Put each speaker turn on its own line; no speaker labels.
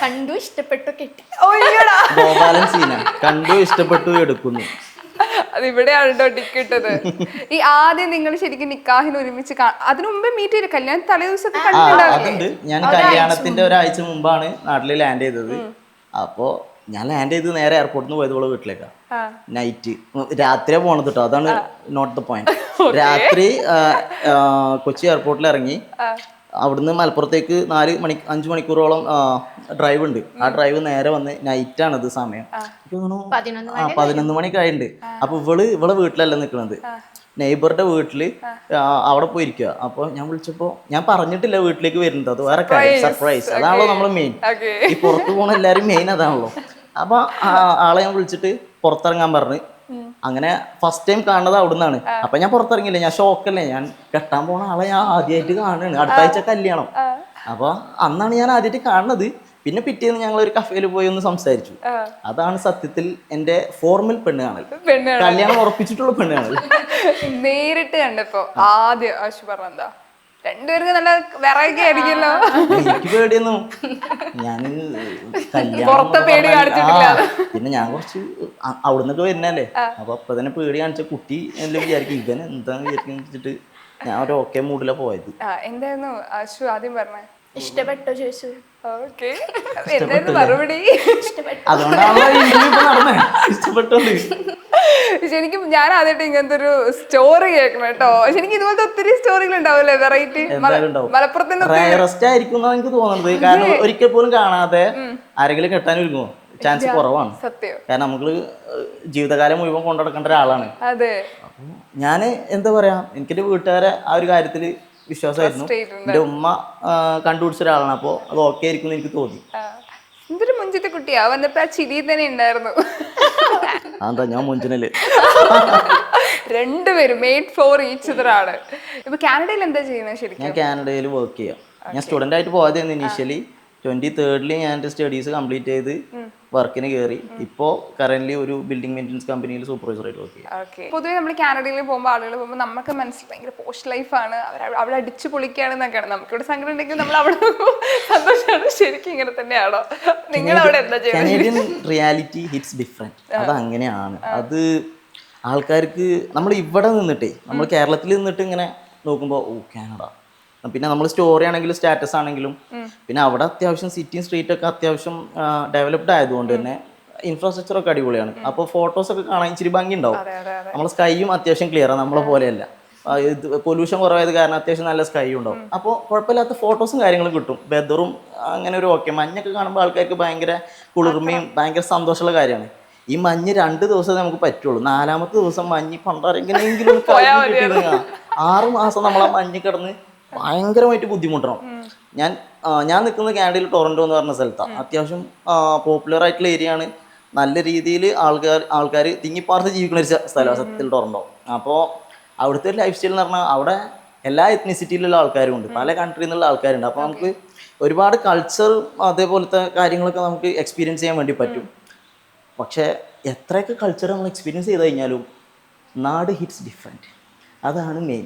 കണ്ടു ഇഷ്ടപ്പെട്ടു കെട്ടി.
ഗോപാലൻ സീന കണ്ടു ഇഷ്ടപ്പെട്ടു എടുക്കുന്നു.
അതിവിടെയാണ് കേട്ടോ ടിക്കറ്റത്. ഈ ആദ്യം നിങ്ങൾ ശരിക്കും നിക്കാഹിന് ഒരുമിച്ച് അതിനു മുമ്പേ മീറ്റ് ചെയ്ത് കല്യാണം തലേ ദിവസത്തെ
അതുണ്ട്. ഞാൻ കല്യാണത്തിന്റെ ഒരാഴ്ച മുമ്പാണ് നാട്ടിൽ ലാൻഡ് ചെയ്തത്. അപ്പോ ഞാൻ ലാൻഡ് ചെയ്ത് നേരെ എയർപോർട്ടിൽ നിന്ന് പോയത് വീട്ടിലേക്കാ. നൈറ്റ് രാത്രിയാ പോണത് കേട്ടോ, അതാണ് നോട്ട് ദ പോയിന്റ്. രാത്രി കൊച്ചി എയർപോർട്ടിൽ ഇറങ്ങി അവിടുന്ന് മലപ്പുറത്തേക്ക് 5 മണിക്കൂറോളം ഡ്രൈവ് ഉണ്ട്. ആ ഡ്രൈവ് നേരെ വന്ന് നൈറ്റാണ് ഇത് സമയം. 11 മണി കഴിഞ്ഞിട്ടുണ്ട്. അപ്പൊ ഇവളെ വീട്ടിലല്ല നിൽക്കുന്നത്, നെയ്ബറുടെ വീട്ടില് അവിടെ പോയിരിക്കുക. അപ്പൊ ഞാൻ വിളിച്ചപ്പോ ഞാൻ പറഞ്ഞിട്ടില്ല വീട്ടിലേക്ക് വരുന്നത്, അത് വേറെ കാര്യം, സർപ്രൈസ്. അതാണല്ലോ നമ്മള് മെയിൻ. ഈ പുറത്തു പോണ എല്ലാരും മെയിൻ അതാണല്ലോ. അപ്പൊ ആളെ ഞാൻ വിളിച്ചിട്ട് പുറത്തിറങ്ങാൻ പറഞ്ഞു. അങ്ങനെ ഫസ്റ്റ് ടൈം കാണുന്നത് അവിടുന്നാണ്. അപ്പൊ ഞാൻ പുറത്തിറങ്ങില്ല, ഞാൻ ഷോക്കല്ലേ. ഞാൻ കെട്ടാൻ പോണ ആളെ ഞാൻ ആദ്യമായിട്ട് കാണുകയാണ്. അടുത്ത ആഴ്ച കല്യാണം. അപ്പൊ അന്നാണ് ഞാൻ ആദ്യമായിട്ട് കാണുന്നത്. പിന്നെ പിറ്റേന്ന് ഞങ്ങൾ ഒരു കഫേയിൽ പോയി ഒന്ന് സംസാരിച്ചു. അതാണ് സത്യത്തിൽ എന്റെ ഫോർമൽ പെണ്ണ് കാണൽ, കല്യാണം ഉറപ്പിച്ചിട്ടുള്ള പെണ്ണ് കാണൽ.
നേരിട്ട് കണ്ടപ്പോ ആദ്യം ആശു പറഞ്ഞെന്താ, രണ്ടുപേർക്ക് നല്ല വെറൈറ്റി ആയിരിക്കുമല്ലോ.
എനിക്ക് പേടിയൊന്നും, ഞാൻ പിന്നെ ഞാൻ കുറച്ച് അവിടുന്നൊക്കെ വരുന്നല്ലേ. അപ്പൊ തന്നെ പേടി കാണിച്ച കുട്ടി എല്ലാം വിചാരിക്കും ഇവൻ എന്താന്ന് വിചാരിച്ചിട്ട് ഞാൻ ഒരു ഓക്കെ മൂഡിലാ പോയത്.
എന്തായിരുന്നു ആശു ആദ്യം പറഞ്ഞേ?
ഇഷ്ടപ്പെട്ടോ ചോദിച്ചു.
മറുപടി ശരിക്കും ഞാൻ ആദ്യമായിട്ട് ഇങ്ങനത്തെ ഒരു സ്റ്റോറി കേൾക്കണം കേട്ടോ. ശരിക്കും ഇതുപോലത്തെ ഒത്തിരി സ്റ്റോറികൾ ഉണ്ടാവില്ലേ, വെറൈറ്റി മലപ്പുറത്തിന്
എനിക്ക് തോന്നുന്നത്. കാരണം ഒരിക്കൽ പോലും കാണാതെ ആരെങ്കിലും കെട്ടാൻ ഒരുങ്ങുമോ? ചാൻസ് കുറവാണ്.
സത്യം.
കാരണം നമുക്ക് ജീവിതകാലം മുഴുവൻ കൊണ്ടുനടക്കേണ്ട ഒരാളാണ്.
അതെ.
ഞാൻ എന്താ പറയാ, എനിക്കെന്റെ വീട്ടുകാരെ ആ ഒരു കാര്യത്തില് വിശ്വാസമായിരുന്നു. എന്റെ ഉമ്മ കണ്ടുപിടിച്ച ഒരാളാണ്. അപ്പൊ അത് ഓക്കെ ആയിരിക്കും എന്ന് എനിക്ക് തോന്നി.
എന്തൊരു മുഞ്ചത്തെ കുട്ടിയാ, വന്നപ്പോ ആ ചിരി തന്നെ ഉണ്ടായിരുന്നു.
അതാ ഞാൻ മുഞ്ചനല്ലേ.
രണ്ടുപേരും മെയ്ഡ് ഫോർ ഈച്ച് അതറാണ്. ഇപ്പൊ കാനഡയിൽ എന്താ ചെയ്യുന്നത് ശരിക്കും?
ഞാൻ കാനഡയിൽ വർക്ക് ചെയ്യാം. ഞാൻ സ്റ്റുഡന്റ് ആയിട്ട് പോയതായിരുന്നു ഇനീഷ്യലി. 23rd ഞാൻ എൻ്റെ സ്റ്റഡീസ് കംപ്ലീറ്റ് ചെയ്ത് വർക്കിന് കയറി. ഇപ്പോൾ കറന്റ് ഒരു ബിൽഡിംഗ് മെയിൻ്റനൻസ് കമ്പനിയിൽ സൂപ്പർവൈസറായിട്ട് വർക്ക് ചെയ്യാം.
പൊതുവെ നമ്മൾ കാനഡയിൽ പോകുമ്പോൾ ആളുകൾ പോകുമ്പോൾ നമുക്ക് മനസ്സിൽ ഭയങ്കര പോസ്റ്റ് ലൈഫാണ്, അവിടെ അടിച്ചു പൊളിക്കുകയാണെന്നൊക്കെയാണ്. നമുക്കിവിടെ സങ്കടം ഉണ്ടെങ്കിൽ നമ്മൾ അവിടെ സന്തോഷമാണ്. ശരിക്കും ഇങ്ങനെ തന്നെയാണോ? നിങ്ങൾ അവിടെ എന്താ ചെയ്യുന്നത്?
Canadian reality hits different. അത് അങ്ങനെയാണ്. അത് ആൾക്കാർക്ക് നമ്മൾ ഇവിടെ നിന്നിട്ടേ, നമ്മൾ കേരളത്തിൽ നിന്നിട്ട് ഇങ്ങനെ നോക്കുമ്പോൾ ഓ കാനഡ, പിന്നെ നമ്മൾ സ്റ്റോറി ആണെങ്കിലും സ്റ്റാറ്റസ് ആണെങ്കിലും, പിന്നെ അവിടെ അത്യാവശ്യം സിറ്റിയും സ്ട്രീറ്റൊക്കെ അത്യാവശ്യം ഡെവലപ്ഡ് ആയതുകൊണ്ട് തന്നെ ഇൻഫ്രാസ്ട്രക്ചറൊക്കെ അടിപൊളിയാണ്. അപ്പോൾ ഫോട്ടോസൊക്കെ കാണാൻ ഇച്ചിരി ഭംഗി ഉണ്ടാവും. നമ്മളെ സ്കൈയും അത്യാവശ്യം ക്ലിയറാണ്, നമ്മളെ പോലെയല്ല. പൊല്യൂഷൻ കുറവായത് കാരണം അത്യാവശ്യം നല്ല സ്കൈ ഉണ്ടാവും. അപ്പോൾ കുഴപ്പമില്ലാത്ത ഫോട്ടോസും കാര്യങ്ങളും കിട്ടും. വെതറും അങ്ങനെ ഒരു ഓക്കെ. മഞ്ഞൊക്കെ കാണുമ്പോൾ ആൾക്കാർക്ക് ഭയങ്കര കുളിർമയും ഭയങ്കര സന്തോഷമുള്ള കാര്യമാണ്. ഈ മഞ്ഞ് 2 ദിവസം നമുക്ക് പറ്റുള്ളൂ. 4ാമത്തെ ദിവസം മഞ്ഞ് പണ്ടെങ്കിലെങ്കിലും 6 മാസം നമ്മളാ മഞ്ഞ് കിടന്ന് ഭയങ്കരമായിട്ട് ബുദ്ധിമുട്ടണം. ഞാൻ നിൽക്കുന്നത് കാനഡയിൽ ടൊറന്റോ എന്ന് പറഞ്ഞ സ്ഥലത്താണ്. അത്യാവശ്യം പോപ്പുലർ ആയിട്ടുള്ള ഏരിയ ആണ്. നല്ല രീതിയിൽ ആൾക്കാർ തിങ്ങിപ്പാർത്ത് ജീവിക്കുന്ന ഒരു സ്ഥലമാണ് സത്യത്തിൽ ടൊറന്റോ. അപ്പോൾ അവിടുത്തെ ലൈഫ് സ്റ്റൈൽ എന്ന് പറഞ്ഞാൽ അവിടെ എല്ലാ എത്നിസിറ്റിയിലുള്ള ആൾക്കാരും ഉണ്ട്, പല കൺട്രിയിൽ നിന്നുള്ള ആൾക്കാരുണ്ട്. അപ്പോൾ നമുക്ക് ഒരുപാട് കൾച്ചർ അതേപോലത്തെ കാര്യങ്ങളൊക്കെ നമുക്ക് എക്സ്പീരിയൻസ് ചെയ്യാൻ വേണ്ടി പറ്റും. പക്ഷേ എത്രയൊക്കെ കൾച്ചർ നമ്മൾ എക്സ്പീരിയൻസ് ചെയ്ത് കഴിഞ്ഞാലും നാട് ഹിറ്റ്സ് ഡിഫറെൻറ്റ്. അതാണ് മെയിൻ.